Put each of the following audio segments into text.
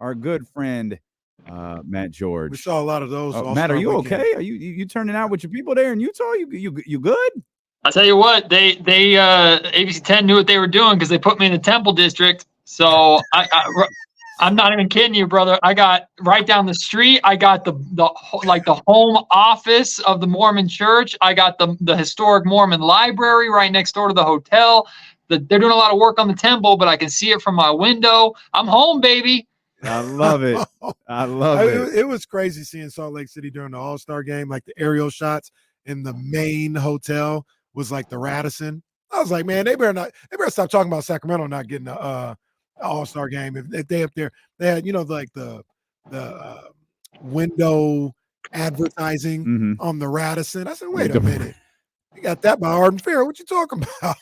our good friend Matt George. We saw a lot of those. Matt, are you okay? Are you turning out with your people there in Utah? You good? I'll tell you what, they ABC 10 knew what they were doing because they put me in the Temple District. So I'm not even kidding you, brother. I got right down the street. I got the home office of the Mormon Church. I got the historic Mormon library right next door to the hotel. They're doing a lot of work on the temple, but I can see it from my window. I'm home, baby. I love it. I love it. It was crazy seeing Salt Lake City during the All-Star game, like the aerial shots in the main hotel was like the Radisson. I was like, man, they better stop talking about Sacramento not getting a All-Star game. If they up there, they had, like the window advertising on the Radisson. I said, wait a minute. You got that by Arden Fair. What you talking about?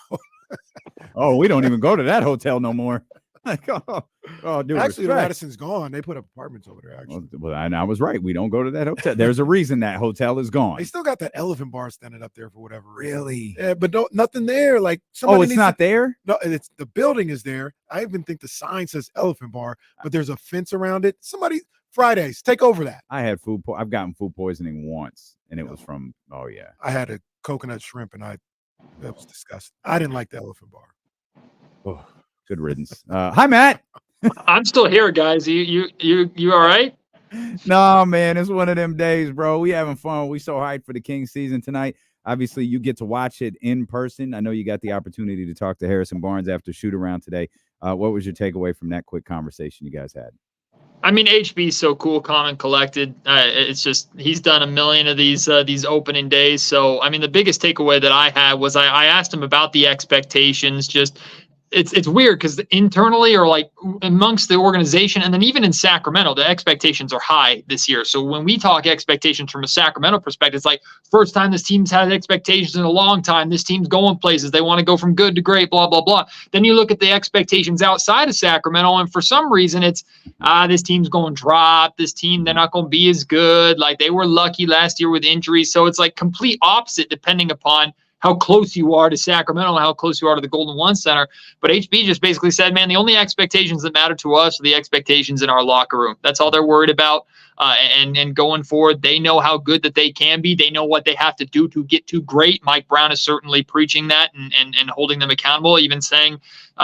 Oh, we don't even go to that hotel no more. Like, dude. Actually, the Radisson's gone. They put up apartments over there, actually. Well, I was right. We don't go to that hotel. There's a reason that hotel is gone. They still got that elephant bar standing up there for whatever reason. Really? Yeah, but nothing there. Like, it's not there? No, it's the building is there. I even think the sign says elephant bar, but there's a fence around it. Fridays, take over that. I've gotten food poisoning once, and it was from, I had a coconut shrimp, and that was disgusting. I didn't like the elephant bar. Oh. Good riddance. Hi, Matt. I'm still here, guys. You all right? No, man. It's one of them days, bro. We having fun. We so hyped for the Kings season tonight. Obviously, you get to watch it in person. I know you got the opportunity to talk to Harrison Barnes after shoot around today. What was your takeaway from that quick conversation you guys had? I mean, HB's so cool, calm, and collected. It's just he's done a million of these opening days. So, I mean, the biggest takeaway that I had was I asked him about the expectations. Just it's weird because internally or like amongst the organization, and then even in Sacramento, the expectations are high this year. So when we talk expectations from a Sacramento perspective, it's like first time this team's had expectations in a long time. This team's going places. They want to go from good to great, blah, blah, blah. Then you look at the expectations outside of Sacramento, and for some reason it's, this team's going to drop. This team, they're not going to be as good. Like they were lucky last year with injuries. So it's like complete opposite depending upon how close you are to Sacramento and how close you are to the Golden One Center. But HB just basically said, man, the only expectations that matter to us are the expectations in our locker room. That's all they're worried about. And going forward, they know how good that they can be. They know what they have to do to get to great. Mike Brown is certainly preaching that and holding them accountable, even saying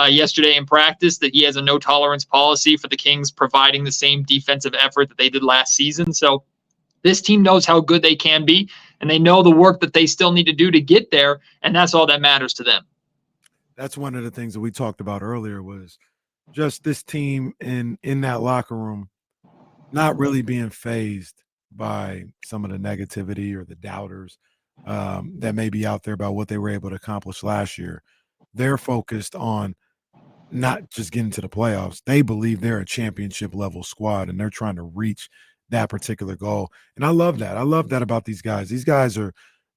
yesterday in practice that he has a no-tolerance policy for the Kings providing the same defensive effort that they did last season. So this team knows how good they can be, and they know the work that they still need to do to get there, and that's all that matters to them. That's one of the things that we talked about earlier was just this team in that locker room not really being fazed by some of the negativity or the doubters that may be out there about what they were able to accomplish last year. They're focused on not just getting to the playoffs. They believe they're a championship-level squad, and they're trying to reach that particular goal. And I love that. I love that about these guys. These guys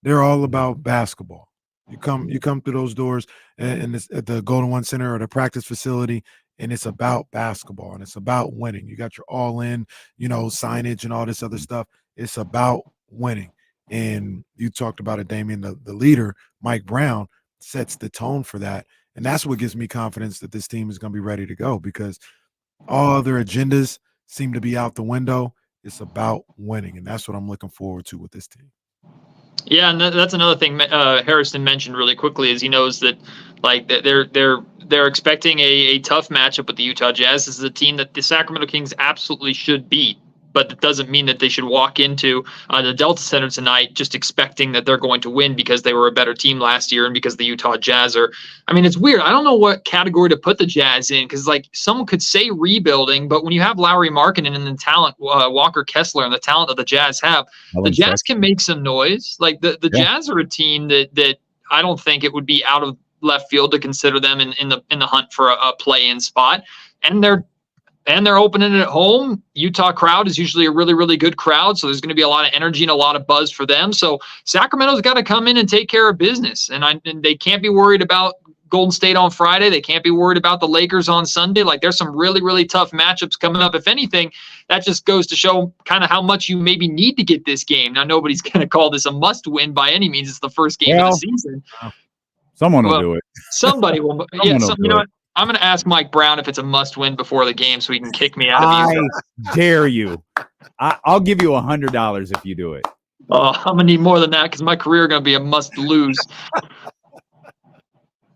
they're all about basketball. You come through those doors and it's at the Golden One Center or the practice facility, and it's about basketball and it's about winning. You got your all in, signage and all this other stuff. It's about winning. And you talked about it, Damian, the leader, Mike Brown, sets the tone for that. And that's what gives me confidence that this team is going to be ready to go, because all other agendas seem to be out the window. It's about winning, and that's what I'm looking forward to with this team. Yeah, and that's another thing Harrison mentioned really quickly is he knows that like they're expecting a tough matchup with the Utah Jazz. This is a team that the Sacramento Kings absolutely should beat, but it doesn't mean that they should walk into the Delta Center tonight just expecting that they're going to win because they were a better team last year and because the Utah Jazz are. I mean, it's weird. I don't know what category to put the Jazz in because, like, someone could say rebuilding, but when you have Lauri Markkanen and the talent, Walker Kessler, and the talent that the Jazz have, the Jazz can make some noise. Like the Jazz are a team that I don't think it would be out of left field to consider them in the hunt for a play-in spot, and they're opening it at home. Utah crowd is usually a really, really good crowd, so there's going to be a lot of energy and a lot of buzz for them. So Sacramento's got to come in and take care of business, and they can't be worried about Golden State on Friday. They can't be worried about the Lakers on Sunday. Like, there's some really, really tough matchups coming up. If anything, that just goes to show kind of how much you maybe need to get this game. Now, nobody's going to call this a must-win by any means. It's the first game of the season. Someone will do it. Somebody will. I'm gonna ask Mike Brown if it's a must-win before the game, so he can kick me out of I Utah. dare you. I'll give you $100 if you do it. I'm gonna need more than that because my career gonna be a must-lose.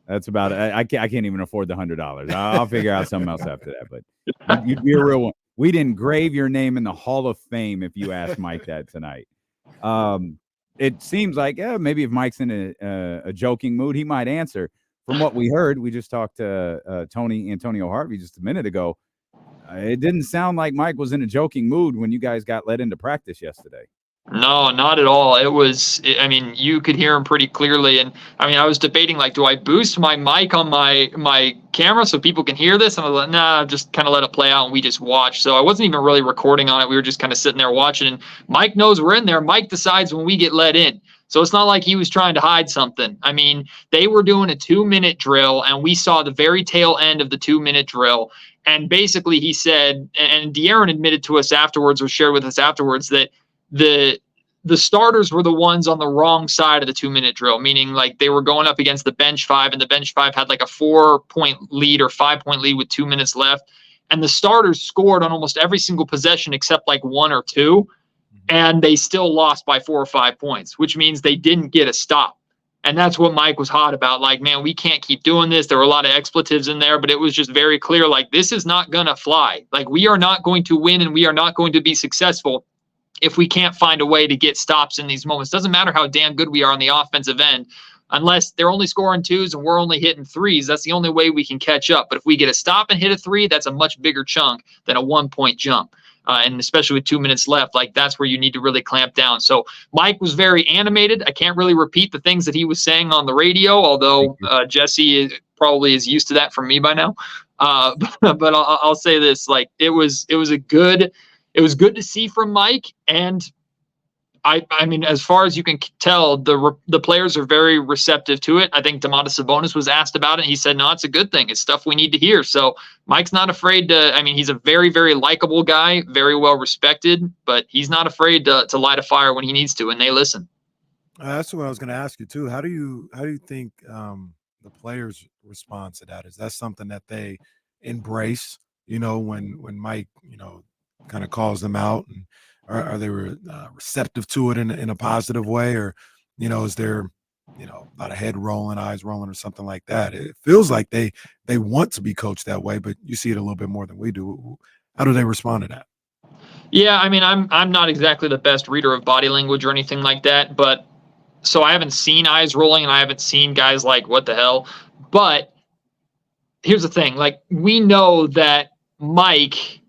That's about it. I can't even afford the $100. I'll figure out something else after that. But you'd be a real one. We'd engrave your name in the Hall of Fame if you asked Mike that tonight. It seems like maybe if Mike's in a joking mood, he might answer. From what we heard, we just talked to Antonio Harvey just a minute ago. It didn't sound like Mike was in a joking mood when you guys got let into practice yesterday. No, not at all. I mean, you could hear him pretty clearly. And I mean, I was debating, like, do I boost my mic on my camera so people can hear this? And I was like, nah, just kind of let it play out and we just watch. So I wasn't even really recording on it. We were just kind of sitting there watching. And Mike knows we're in there. Mike decides when we get let in. So it's not like he was trying to hide something. I mean, they were doing a 2-minute drill and we saw the very tail end of the 2-minute drill. And basically he said, and De'Aaron admitted to us afterwards or shared with us afterwards that the starters were the ones on the wrong side of the 2-minute drill, meaning like they were going up against the bench 5 and the bench 5 had like a 4-point lead or 5-point lead with 2 minutes left. And the starters scored on almost every single possession except like 1 or 2. And they still lost by 4 or 5 points, which means they didn't get a stop. And that's what Mike was hot about. Like, man, we can't keep doing this. There were a lot of expletives in there, but it was just very clear. Like, this is not going to fly. Like, we are not going to win and we are not going to be successful if we can't find a way to get stops in these moments. Doesn't matter how damn good we are on the offensive end, unless they're only scoring 2s and we're only hitting 3s. That's the only way we can catch up. But if we get a stop and hit a 3, that's a much bigger chunk than a 1-point jump. And especially with 2 minutes left, like that's where you need to really clamp down. So Mike was very animated. I can't really repeat the things that he was saying on the radio, although Jesse probably is used to that from me by now. But I'll say this: like it was good to see from Mike, and I mean, as far as you can tell, the players are very receptive to it. I think Domantas Sabonis was asked about it. And he said, no, it's a good thing. It's stuff we need to hear. So Mike's not afraid to, I mean, he's a very, very likable guy, very well respected, but he's not afraid to light a fire when he needs to, and they listen. That's what I was going to ask you too. How do you think the players respond to that? Is that something that they embrace, when Mike, kind of calls them out, and are they receptive to it in a positive way, or is there a lot of head rolling, eyes rolling, or something like that? It feels like they want to be coached that way, but you see it a little bit more than we do. How do they respond to that? Yeah, I mean, I'm not exactly the best reader of body language or anything like that, but so I haven't seen eyes rolling and I haven't seen guys like, what the hell? But here's the thing, like we know that Mike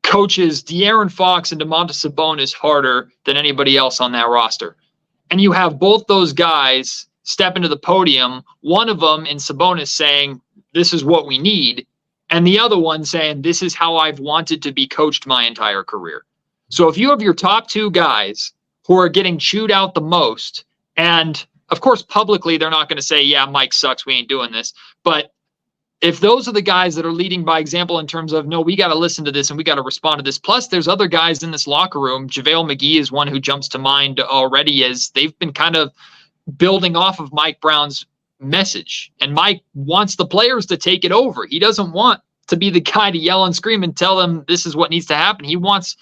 coaches De'Aaron Fox and Domantas Sabonis harder than anybody else on that roster. And you have both those guys step into the podium, one of them in Sabonis saying, this is what we need, and the other one saying, this is how I've wanted to be coached my entire career. So if you have your top 2 guys who are getting chewed out the most, and of course publicly they're not going to say, yeah, Mike sucks, we ain't doing this, but if those are the guys that are leading by example in terms of, no, we got to listen to this and we got to respond to this. Plus, there's other guys in this locker room. JaVale McGee is one who jumps to mind already, as they've been kind of building off of Mike Brown's message. And Mike wants the players to take it over. He doesn't want to be the guy to yell and scream and tell them this is what needs to happen. He wants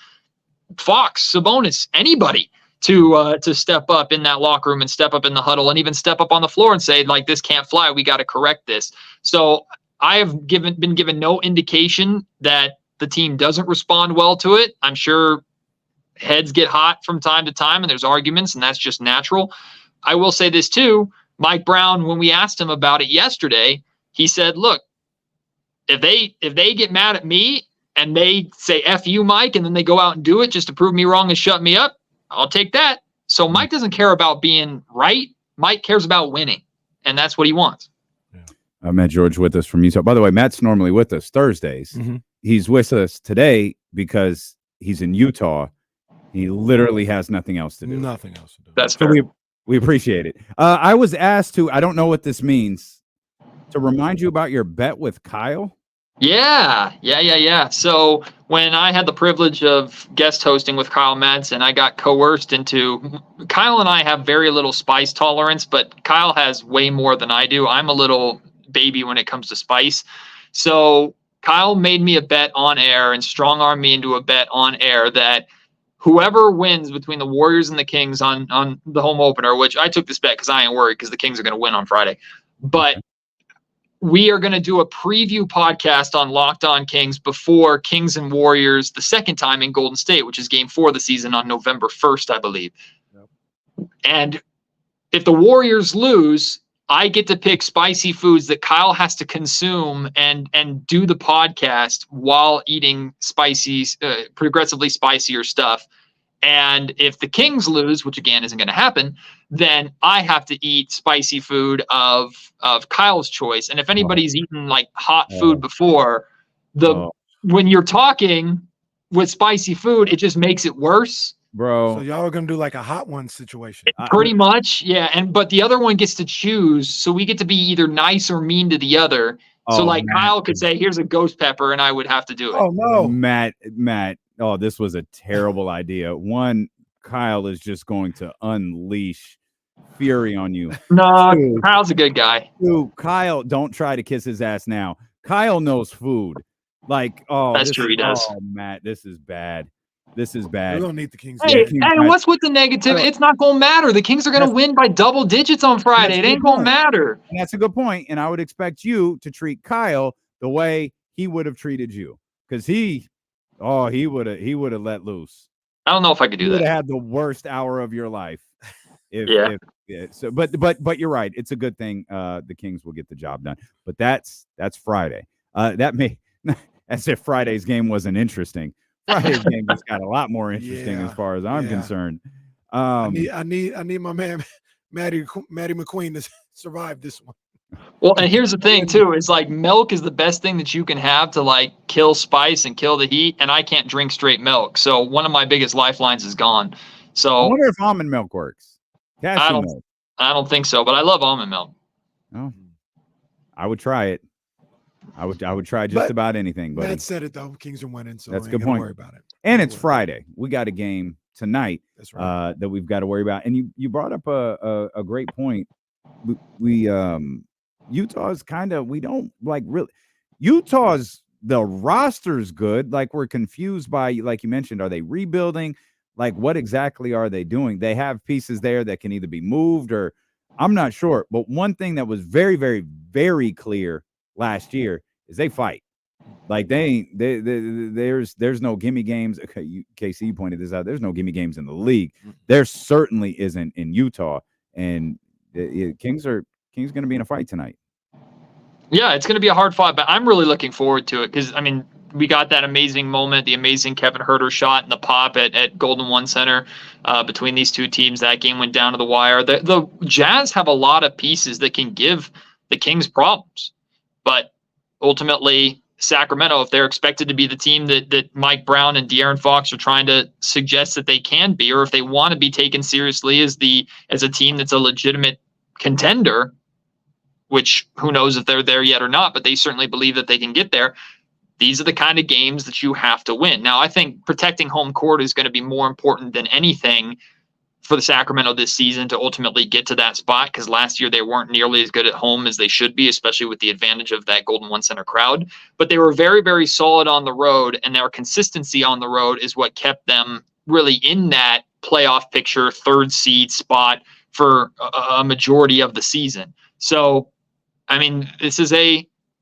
Fox, Sabonis, anybody to step up in that locker room and step up in the huddle and even step up on the floor and say, like, this can't fly. We got to correct this. So I have been given no indication that the team doesn't respond well to it. I'm sure heads get hot from time to time and there's arguments, and that's just natural. I will say this too. Mike Brown, when we asked him about it yesterday, he said, look, if they get mad at me and they say F you, Mike, and then they go out and do it just to prove me wrong and shut me up, I'll take that. So Mike doesn't care about being right. Mike cares about winning, and that's what he wants. Matt George with us from Utah. By the way, Matt's normally with us Thursdays. Mm-hmm. He's with us today because he's in Utah. He literally has nothing else to do. Nothing else to do. That's fair. So we appreciate it. I was asked to, I don't know what this means, to remind you about your bet with Kyle. Yeah. So when I had the privilege of guest hosting with Kyle Madsen, I got coerced into. Kyle and I have very little spice tolerance, but Kyle has way more than I do. I'm a little baby when it comes to spice. So Kyle made me a bet on air and strong-armed me into a bet on air that whoever wins between the Warriors and the Kings on the home opener, which I took this bet because I ain't worried because the Kings are going to win on Friday. But we are going to do a preview podcast on Locked On Kings before Kings and Warriors the second time in Golden State, which is game 4 of the season on November 1st, I believe. Yep. And if the Warriors lose, I get to pick spicy foods that Kyle has to consume and do the podcast while eating spicy, progressively spicier stuff. And if the Kings lose, which again isn't going to happen, then I have to eat spicy food of Kyle's choice. And if anybody's eaten like hot food before, when you're talking with spicy food, it just makes it worse. Bro. So y'all are gonna do like a hot one situation. Pretty much, yeah. But the other one gets to choose, so we get to be either nice or mean to the other. So like Matt, Kyle could say, "Here's a ghost pepper," and I would have to do it. Oh no, Matt. Oh, this was a terrible idea. One, Kyle is just going to unleash fury on you. No, Kyle's a good guy. Two, Kyle, don't try to kiss his ass now. Kyle knows food. Like, that's true. He does. Oh, Matt, this is bad. This is bad. We don't need the Kings. Hey, what's with the negative? It's not going to matter. The Kings are going to win by double digits on Friday. It ain't going to matter. And that's a good point. And I would expect you to treat Kyle the way he would have treated you, because he would have let loose. I don't know if I could do that. You would have had the worst hour of your life. But you're right. It's a good thing the Kings will get the job done. But that's Friday. That may, as if Friday's game wasn't interesting. Friday's game just got a lot more interesting as far as I'm concerned. I need my man Maddie McQueen to survive this one. Well, and here's the thing too: is like milk is the best thing that you can have to like kill spice and kill the heat. And I can't drink straight milk, so one of my biggest lifelines is gone. So I wonder if almond milk works. I don't think so, but I love almond milk. Oh, I would try it. I would try just about anything. But Matt said it though. Kings are winning, so that's a good point. Worry about it. And it's Friday. We got a game tonight. That's right. That we've got to worry about. And you brought up a great point. We Utah's kind of, we don't like really. Utah's, the roster's good. Like, we're confused by, like you mentioned, are they rebuilding? Like, what exactly are they doing? They have pieces there that can either be moved or I'm not sure. But one thing that was very, very, very clear last year is they fight. Like, there's no gimme games. Okay, KC pointed this out. There's no gimme games in the league. There certainly isn't in Utah. And Kings going to be in a fight tonight. Yeah, it's going to be a hard fight, but I'm really looking forward to it because, I mean, we got that amazing moment, the amazing Kevin Huerter shot and the pop at Golden One Center between these two teams. That game went down to the wire. The Jazz have a lot of pieces that can give the Kings problems, but ultimately Sacramento, if they're expected to be the team that Mike Brown and De'Aaron Fox are trying to suggest that they can be, or if they want to be taken seriously as a team that's a legitimate contender, which who knows if they're there yet or not, but they certainly believe that they can get there. These are the kind of games that you have to win. Now, I think protecting home court is going to be more important than anything for the Sacramento this season to ultimately get to that spot, because last year they weren't nearly as good at home as they should be, especially with the advantage of that Golden One Center crowd. But they were very, very solid on the road, and their consistency on the road is what kept them really in that playoff picture, third seed spot for a majority of the season. So, I mean, this is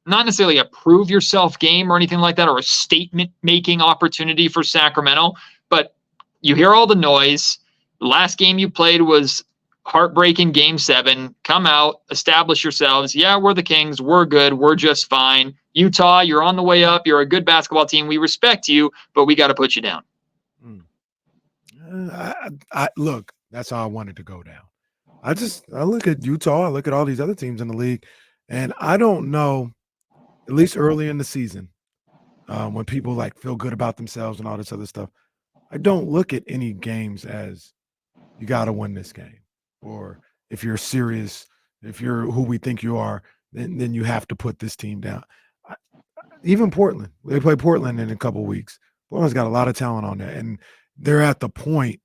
not necessarily a prove yourself game or anything like that, or a statement making opportunity for Sacramento, but you hear all the noise. The last game you played was heartbreaking game 7. Come out, establish yourselves. Yeah, we're the Kings. We're good. We're just fine. Utah, you're on the way up. You're a good basketball team. We respect you, but we got to put you down. Look, that's how I wanted to go down. I look at Utah. I look at all these other teams in the league, and I don't know, at least early in the season, when people like feel good about themselves and all this other stuff, I don't look at any games as you got to win this game, or if you're serious, if you're who we think you are, then you have to put this team down. Even Portland, they play Portland in a couple weeks. Portland's got a lot of talent on there, and they're at the point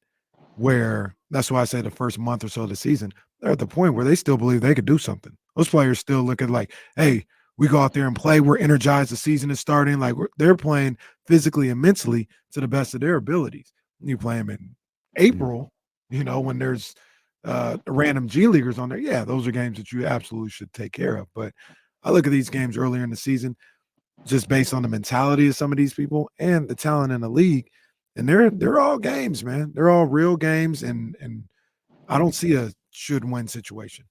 where That's why I say the first month or so of the season, they're at the point where they still believe they could do something. Those players still look at like, hey, we go out there and play. We're energized. The season is starting. Like they're playing physically and mentally to the best of their abilities. You play them in April, when there's random G leaguers on there. Yeah, those are games that you absolutely should take care of. But I look at these games earlier in the season, just based on the mentality of some of these people and the talent in the league. And they're all games, man. They're all real games, and I don't see a should-win situation.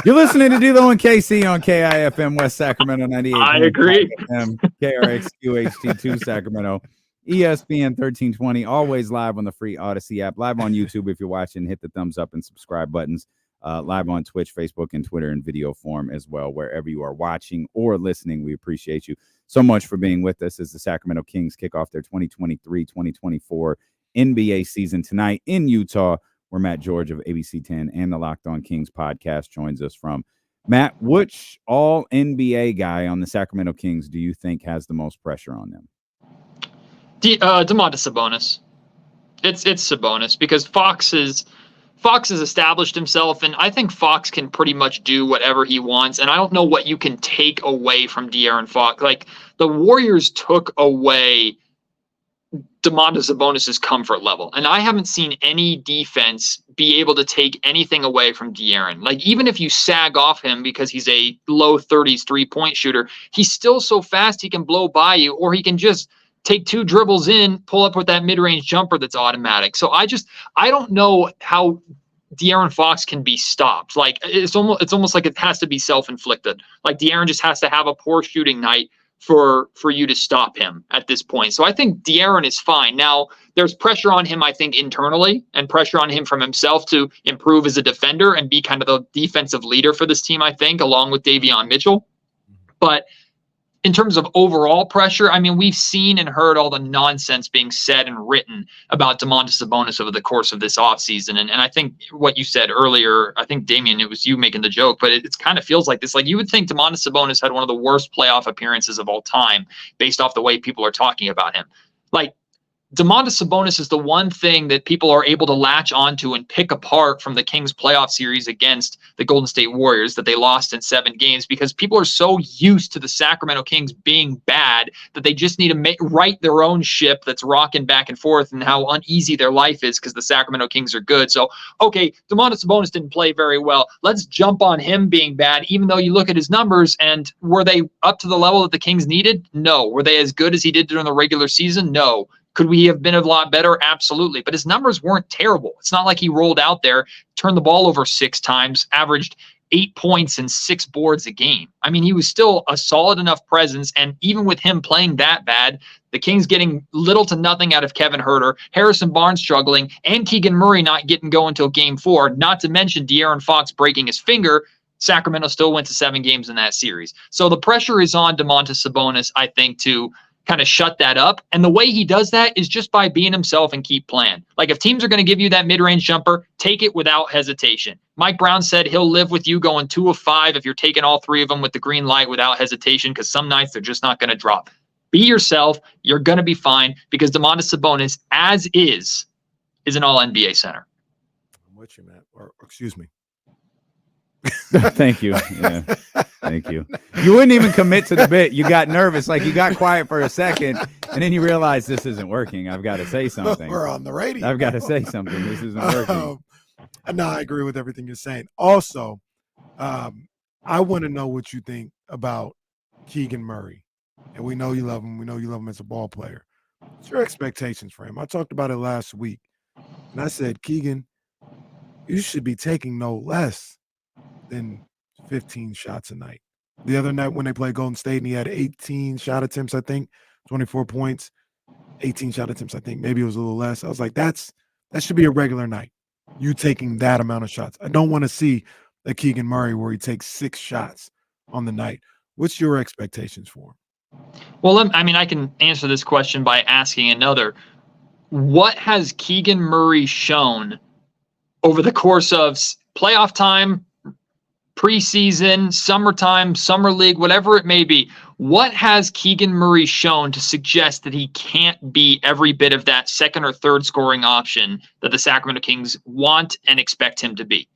You're listening to D'Lo and KC on KIFM West Sacramento 98. I agree. KRXQ HD2 Sacramento, ESPN 1320. Always live on the free Odyssey app. Live on YouTube if you're watching. Hit the thumbs up and subscribe buttons. Live on Twitch, Facebook, and Twitter in video form as well. Wherever you are watching or listening, we appreciate you so much for being with us as the Sacramento Kings kick off their 2023-2024 NBA season tonight in Utah, where Matt George of ABC 10 and the Locked On Kings podcast joins us from. Matt, which all-NBA guy on the Sacramento Kings do you think has the most pressure on them? Domantas Sabonis. It's Sabonis because Fox has established himself, and I think Fox can pretty much do whatever he wants. And I don't know what you can take away from De'Aaron Fox. Like, the Warriors took away Domantas Sabonis' comfort level, and I haven't seen any defense be able to take anything away from De'Aaron. Like, even if you sag off him because he's a low 30s 3-point shooter, he's still so fast he can blow by you, or he can just take 2 dribbles in, pull up with that mid-range jumper that's automatic. So I don't know how De'Aaron Fox can be stopped. Like, it's almost like it has to be self-inflicted. Like, De'Aaron just has to have a poor shooting night for you to stop him at this point. So I think De'Aaron is fine. Now, there's pressure on him, I think, internally, and pressure on him from himself to improve as a defender and be kind of the defensive leader for this team, I think, along with Davion Mitchell. But in terms of overall pressure, I mean, we've seen and heard all the nonsense being said and written about Domantas Sabonis over the course of this offseason. And I think what you said earlier, I think, Damian, it was you making the joke, but it kind of feels like this. Like, you would think Domantas Sabonis had one of the worst playoff appearances of all time based off the way people are talking about him. Like, Domantas Sabonis is the one thing that people are able to latch onto and pick apart from the Kings playoff series against the Golden State Warriors that they lost in 7 games, because people are so used to the Sacramento Kings being bad that they just need to right their own ship that's rocking back and forth, and how uneasy their life is because the Sacramento Kings are good. So, okay, Domantas Sabonis didn't play very well. Let's jump on him being bad, even though you look at his numbers, and were they up to the level that the Kings needed? No. Were they as good as he did during the regular season? No. Could we have been a lot better? Absolutely. But his numbers weren't terrible. It's not like he rolled out there, turned the ball over 6 times, averaged 8 points and 6 boards a game. I mean, he was still a solid enough presence. And even with him playing that bad, the Kings getting little to nothing out of Kevin Huerter, Harrison Barnes struggling, and Keegan Murray not getting going until game 4, not to mention De'Aaron Fox breaking his finger, Sacramento still went to 7 games in that series. So the pressure is on Domantas Sabonis, I think, to kind of shut that up. And the way he does that is just by being himself and keep playing. Like, if teams are going to give you that mid-range jumper, take it without hesitation. Mike Brown said he'll live with you going 2 of 5 if you're taking all 3 of them with the green light without hesitation, because some nights they're just not going to drop. Be yourself. You're going to be fine, because Domantas Sabonis, as is an all-NBA center. I'm with you, Matt. Or excuse me. Thank you. Yeah. Thank you. You wouldn't even commit to the bit. You got nervous. Like, you got quiet for a second, and then you realized this isn't working. I've got to say something. We're on the radio. I've got to say something. This isn't working. No, I agree with everything you're saying. Also, I want to know what you think about Keegan Murray. And we know you love him. We know you love him as a ball player. What's your expectations for him? I talked about it last week, and I said, Keegan, you should be taking no less than 15 shots a night. The other night when they played Golden State and he had 18 shot attempts, I think, 24 points, 18 shot attempts, I think. Maybe it was a little less. I was like, that should be a regular night. You taking that amount of shots. I don't want to see a Keegan Murray where he takes 6 shots on the night. What's your expectations for him? Well, I mean, I can answer this question by asking another. What has Keegan Murray shown over the course of playoff time, preseason, summertime, summer league, whatever it may be? What has Keegan Murray shown to suggest that he can't be every bit of that second or third scoring option that the Sacramento Kings want and expect him to be?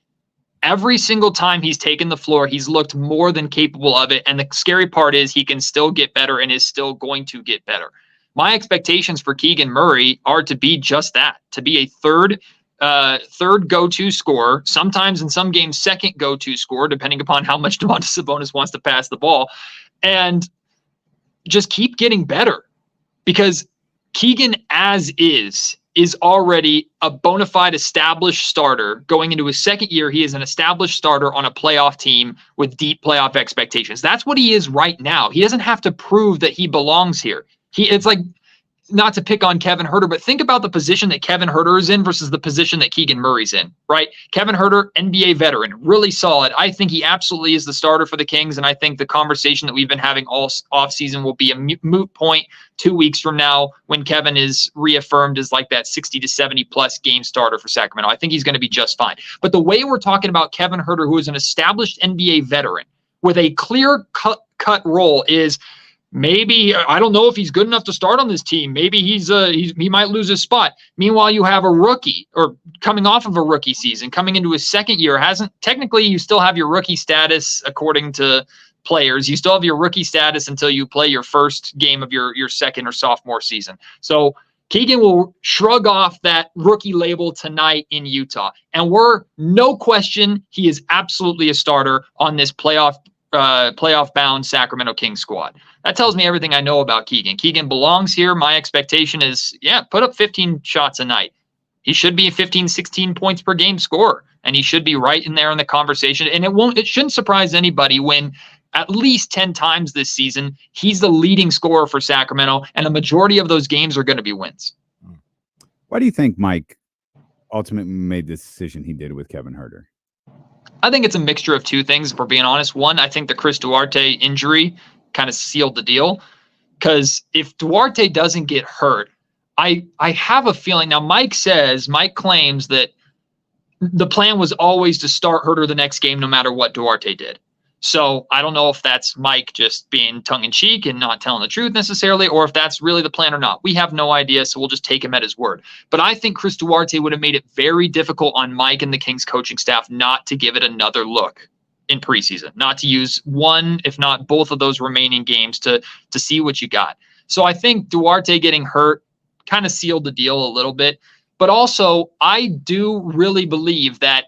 Every single time he's taken the floor, he's looked more than capable of it. And the scary part is he can still get better and is still going to get better. My expectations for Keegan Murray are to be just that, to be a third go-to scorer, sometimes in some games second go-to scorer, depending upon how much Domantas Sabonis wants to pass the ball, and just keep getting better, because Keegan as is already a bona fide established starter. Going into his second year, he is an established starter on a playoff team with deep playoff expectations. That's what he is right now. He doesn't have to prove that he belongs here. It's like, not to pick on Kevin Huerter, but think about the position that Kevin Huerter is in versus the position that Keegan Murray's in, right? Kevin Huerter, NBA veteran, really solid. I think he absolutely is the starter for the Kings, and I think the conversation that we've been having all offseason will be a moot point 2 weeks from now when Kevin is reaffirmed as like that 60 to 70 plus game starter for Sacramento. I think he's going to be just fine. But the way we're talking about Kevin Huerter, who is an established NBA veteran with a clear cut role, is maybe, I don't know if he's good enough to start on this team. Maybe he might lose his spot. Meanwhile, you have a rookie, or coming off of a rookie season, coming into his second year, technically you still have your rookie status according to players. You still have your rookie status until you play your first game of your second or sophomore season. So Keegan will shrug off that rookie label tonight in Utah. And no question, he is absolutely a starter on this playoff-bound Sacramento Kings squad. That tells me everything I know about Keegan. Keegan belongs here. My expectation is, put up 15 shots a night. He should be a 15, 16 points per game scorer, and he should be right in there in the conversation. And it shouldn't surprise anybody when at least 10 times this season, he's the leading scorer for Sacramento, and a majority of those games are going to be wins. Why do you think Mike ultimately made the decision he did with Kevin Huerter? I think it's a mixture of two things, if we're being honest. One, I think the Chris Duarte injury kind of sealed the deal, because if Duarte doesn't get hurt, I have a feeling. Now, Mike claims that the plan was always to start Huerter the next game no matter what Duarte did. So I don't know if that's Mike just being tongue-in-cheek and not telling the truth necessarily, or if that's really the plan or not. We have no idea, so we'll just take him at his word. But I think Chris Duarte would have made it very difficult on Mike and the Kings coaching staff not to give it another look in preseason, not to use one, if not both of those remaining games to see what you got. So I think Duarte getting hurt kind of sealed the deal a little bit. But also, I do really believe that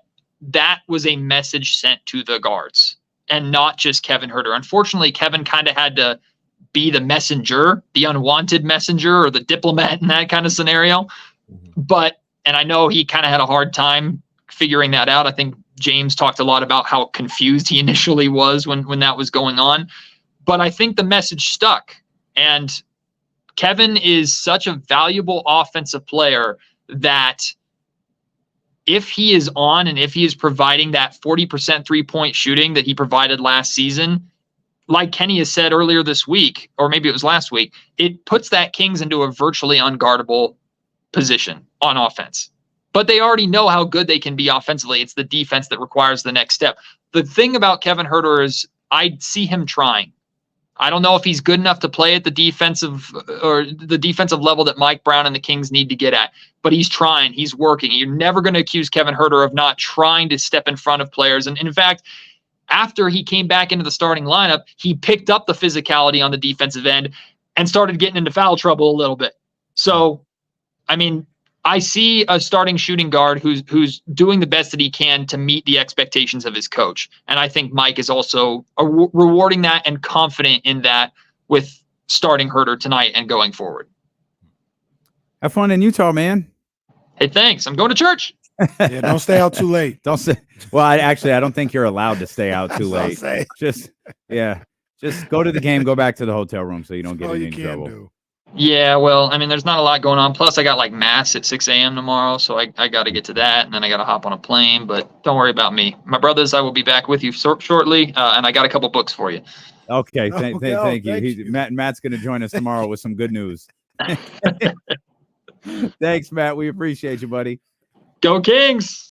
was a message sent to the guards, and not just Kevin Huerter. Unfortunately, Kevin kind of had to be the messenger, the unwanted messenger, or the diplomat in that kind of scenario. And I know he kind of had a hard time figuring that out. I think James talked a lot about how confused he initially was when that was going on. But I think the message stuck. And Kevin is such a valuable offensive player that if he is on and if he is providing that 40% three-point shooting that he provided last season, like Kenny has said earlier this week, or maybe it was last week, it puts that Kings into a virtually unguardable position on offense. But they already know how good they can be offensively. It's the defense that requires the next step. The thing about Kevin Huerter is I see him trying. I don't know if he's good enough to play at the defensive level that Mike Brown and the Kings need to get at, but he's trying, he's working. You're never going to accuse Kevin Huerter of not trying to step in front of players. And in fact, after he came back into the starting lineup, he picked up the physicality on the defensive end and started getting into foul trouble a little bit. So, I mean, I see a starting shooting guard who's doing the best that he can to meet the expectations of his coach. And I think Mike is also rewarding that and confident in that with starting Huerter tonight and going forward. Have fun in Utah, man. Hey, thanks. I'm going to church. Yeah, don't stay out too late. Don't say. Well, I don't think you're allowed to stay out too late. Just go to the game, go back to the hotel room so you don't get in trouble. Yeah, well, I mean, there's not a lot going on. Plus, I got like mass at 6 a.m. tomorrow, so I got to get to that, and then I got to hop on a plane. But don't worry about me. My brothers, I will be back with you shortly, and I got a couple books for you. Okay, thank you. Matt's going to join us tomorrow with some good news. Thanks, Matt. We appreciate you, buddy. Go Kings!